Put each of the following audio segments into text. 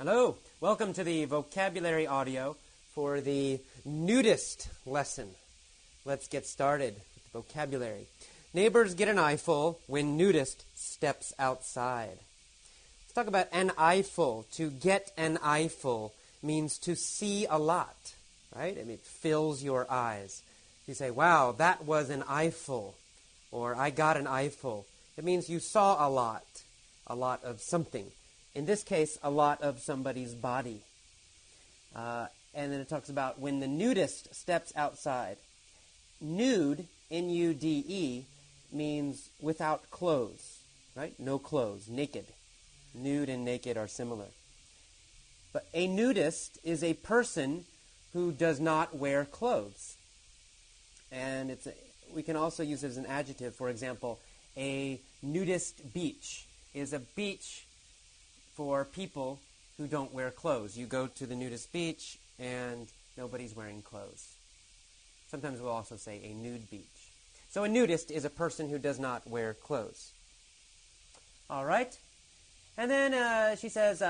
Hello, welcome to the vocabulary audio for the nudist lesson. Let's get started with the vocabulary. Neighbors get an eyeful when nudist steps outside. Let's talk about an eyeful. To get an eyeful means to see a lot, right? I mean, it fills your eyes. You say, wow, that was an eyeful, or I got an eyeful. It means you saw a lot of something. In this case, a lot of somebody's body. And then it talks about when the nudist steps outside. Nude, N-U-D-E, means without clothes, right? No clothes, naked. Nude and naked are similar. But a nudist is a person who does not wear clothes. And we can also use it as an adjective. For example, a nudist beach is a beach for people who don't wear clothes. You go to the nudist beach and nobody's wearing clothes. Sometimes we'll also say a nude beach. So a nudist is a person who does not wear clothes. All right. And then she says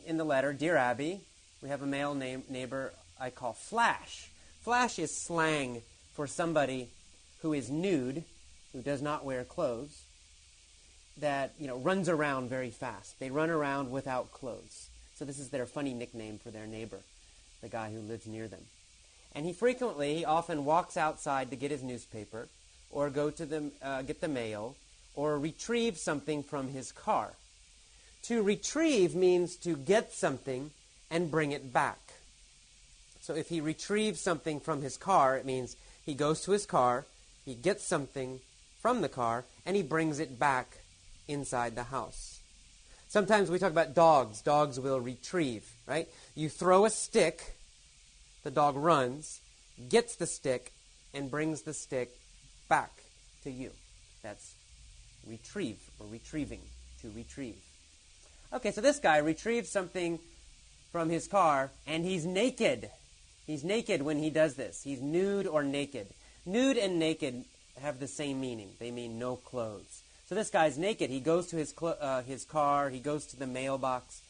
in the letter, Dear Abby, we have a male neighbor I call Flash. Flash is slang for somebody who is nude, who does not wear clothes, that, runs around very fast. They run around without clothes. So this is their funny nickname for their neighbor, the guy who lives near them. And he often walks outside to get his newspaper, or go to get the mail, or retrieve something from his car. To retrieve means to get something and bring it back. So if he retrieves something from his car, it means he goes to his car, he gets something from the car, and he brings it back inside the house. Sometimes we talk about dogs. Dogs will retrieve, right? You throw a stick, the dog runs, gets the stick, and brings the stick back to you. That's retrieve or retrieving, to retrieve. Okay, so this guy retrieves something from his car, and he's naked. He's naked when he does this. He's nude or naked. Nude and naked have the same meaning. They mean no clothes. So this guy's naked. He goes to his car. He goes to the mailbox,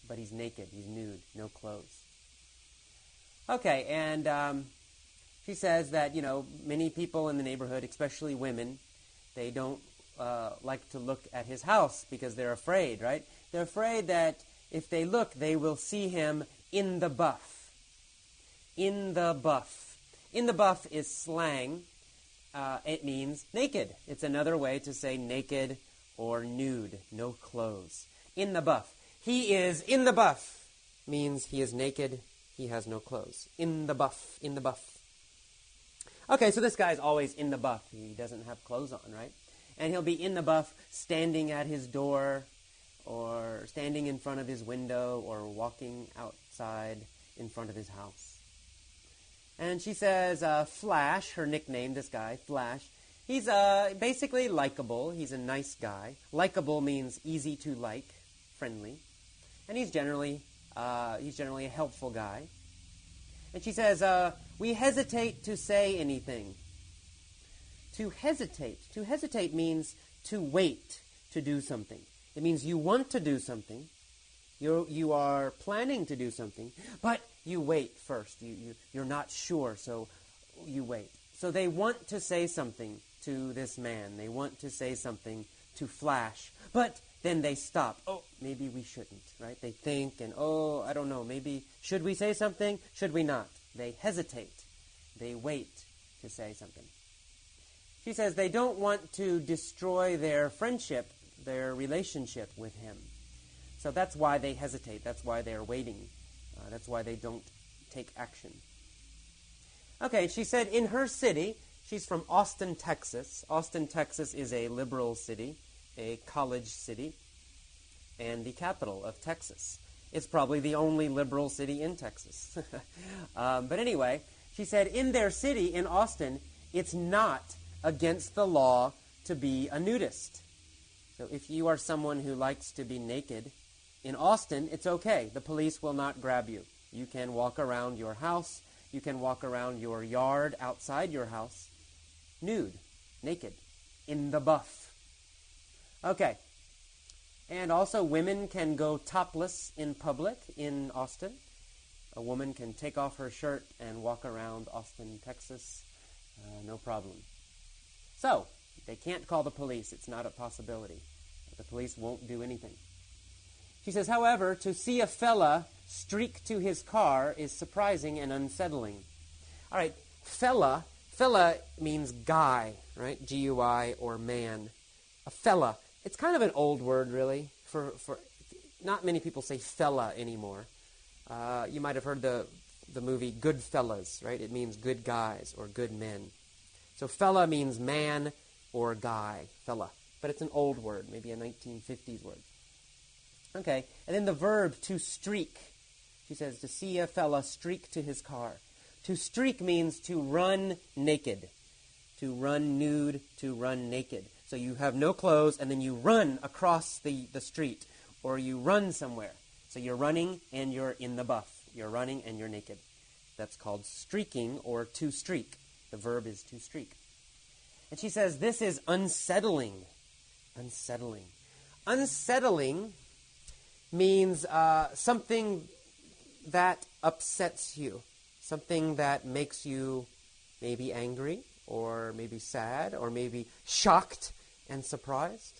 but he's naked. He's nude, no clothes. Okay, and she says that, many people in the neighborhood, especially women, they don't like to look at his house because they're afraid, right? They're afraid that if they look, they will see him in the buff. In the buff. In the buff is slang. It means naked. It's another way to say naked or nude, no clothes. In the buff. He is in the buff means he is naked, he has no clothes. In the buff, in the buff. Okay, so this guy's always in the buff. He doesn't have clothes on, right? And he'll be in the buff standing at his door, or standing in front of his window, or walking outside in front of his house. And she says, Flash, her nickname, this guy, Flash, he's basically likable. He's a nice guy. Likable means easy to like, friendly. And he's generally a helpful guy. And she says, we hesitate to say anything. To hesitate means to wait to do something. It means you want to do something. You are planning to do something, but you wait first. You're not sure, so you wait. So they want to say something to this man. They want to say something to Flash, but then they stop. Oh, maybe we shouldn't, right? They think, and I don't know, maybe, should we say something? Should we not? They hesitate. They wait to say something. She says they don't want to destroy their friendship, their relationship with him. So that's why they hesitate. That's why they're waiting. That's why they don't take action. Okay, she said in her city, she's from Austin, Texas. Austin, Texas is a liberal city, a college city, and the capital of Texas. It's probably the only liberal city in Texas. But anyway, she said in their city, in Austin, it's not against the law to be a nudist. So if you are someone who likes to be naked, in Austin, it's okay. The police will not grab you. You can walk around your house. You can walk around your yard outside your house, nude, naked, in the buff. Okay. And also women can go topless in public in Austin. A woman can take off her shirt and walk around Austin, Texas, no problem. So, they can't call the police. It's not a possibility. The police won't do anything. She says, however, to see a fella streak to his car is surprising and unsettling. All right, fella means guy, right? G-U-I or man. A fella. It's kind of an old word, really. For not many people say fella anymore. You might have heard the movie Goodfellas, right? It means good guys or good men. So fella means man or guy, fella. But it's an old word, maybe a 1950s word. Okay, and then the verb to streak. She says, to see a fella streak to his car. To streak means to run naked. To run nude, to run naked. So you have no clothes, and then you run across the street, or you run somewhere. So you're running, and you're in the buff. You're running, and you're naked. That's called streaking, or to streak. The verb is to streak. And she says, this is unsettling. Unsettling. Unsettling means something that upsets you. Something that makes you maybe angry, or maybe sad, or maybe shocked and surprised.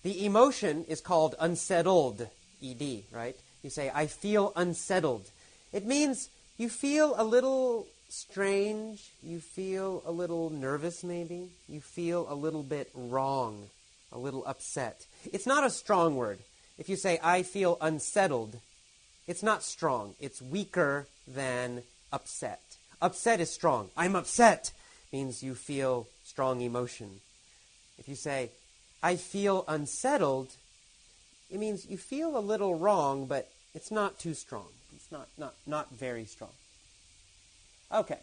The emotion is called unsettled, E-D, right? You say, I feel unsettled. It means you feel a little strange, you feel a little nervous maybe, you feel a little bit wrong, a little upset. It's not a strong word. If you say, I feel unsettled, it's not strong. It's weaker than upset. Upset is strong. I'm upset means you feel strong emotion. If you say, I feel unsettled, it means you feel a little wrong, but it's not too strong. It's not very strong. Okay.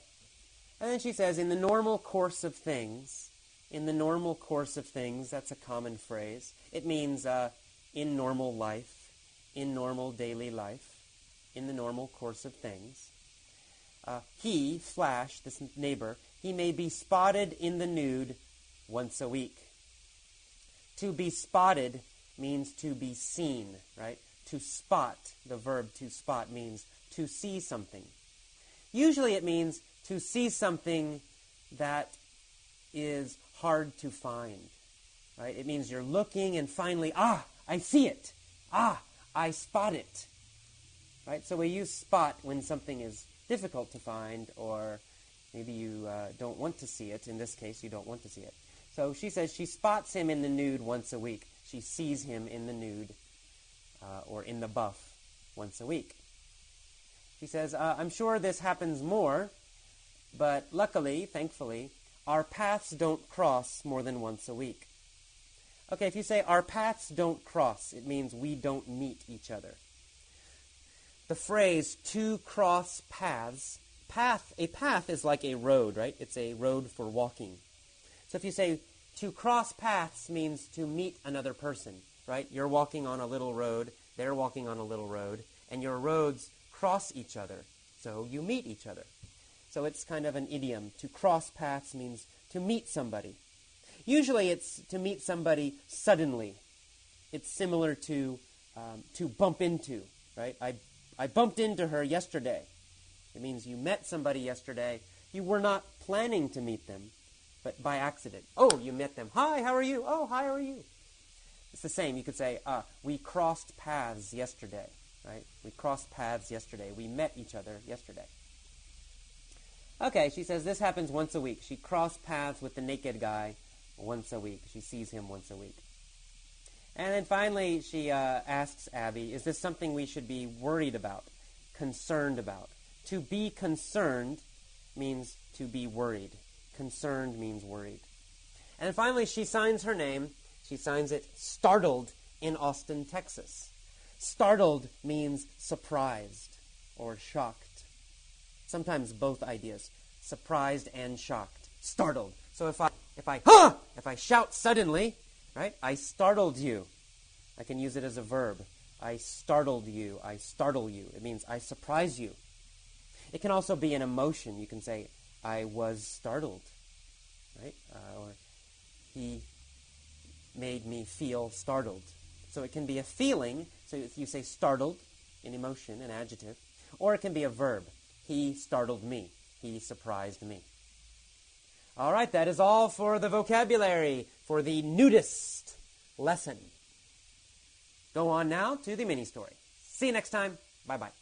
And then she says, in the normal course of things, that's a common phrase. It means in normal life, in normal daily life, in the normal course of things. He, Flash, this neighbor, he may be spotted in the nude once a week. To be spotted means to be seen, right? To spot, the verb to spot means to see something. Usually it means to see something that is hard to find, right? It means you're looking and finally, I see it. I spot it, right? So we use spot when something is difficult to find, or maybe you don't want to see it. In this case, you don't want to see it. So she says she spots him in the nude once a week. She sees him in the nude or in the buff once a week. She says, I'm sure this happens more, but luckily, thankfully, our paths don't cross more than once a week. Okay, if you say our paths don't cross, it means we don't meet each other. The phrase to cross paths, a path is like a road, right? It's a road for walking. So if you say to cross paths means to meet another person, right? You're walking on a little road, they're walking on a little road, and your roads cross each other, so you meet each other. So it's kind of an idiom. To cross paths means to meet somebody. Usually it's to meet somebody suddenly. It's similar to bump into, right? I bumped into her yesterday. It means you met somebody yesterday. You were not planning to meet them, but by accident. Oh, you met them. Hi, how are you? Oh, hi, how are you? It's the same. You could say, we crossed paths yesterday, right? We crossed paths yesterday. We met each other yesterday. Okay, she says this happens once a week. She crossed paths with the naked guy once a week. She sees him once a week. And then finally she asks Abby, is this something we should be worried about, concerned about? To be concerned means to be worried. Concerned means worried. And finally she signs her name. She signs it Startled in Austin, Texas. Startled means surprised or shocked. Sometimes both ideas, surprised and shocked. Startled. So if I shout suddenly, right? I startled you. I can use it as a verb. I startled you. I startle you. It means I surprise you. It can also be an emotion. You can say, I was startled, right? Or he made me feel startled. So it can be a feeling, so if you say startled, an emotion, an adjective, or it can be a verb. He startled me. He surprised me. All right, that is all for the vocabulary for the nudist lesson. Go on now to the mini story. See you next time. Bye-bye.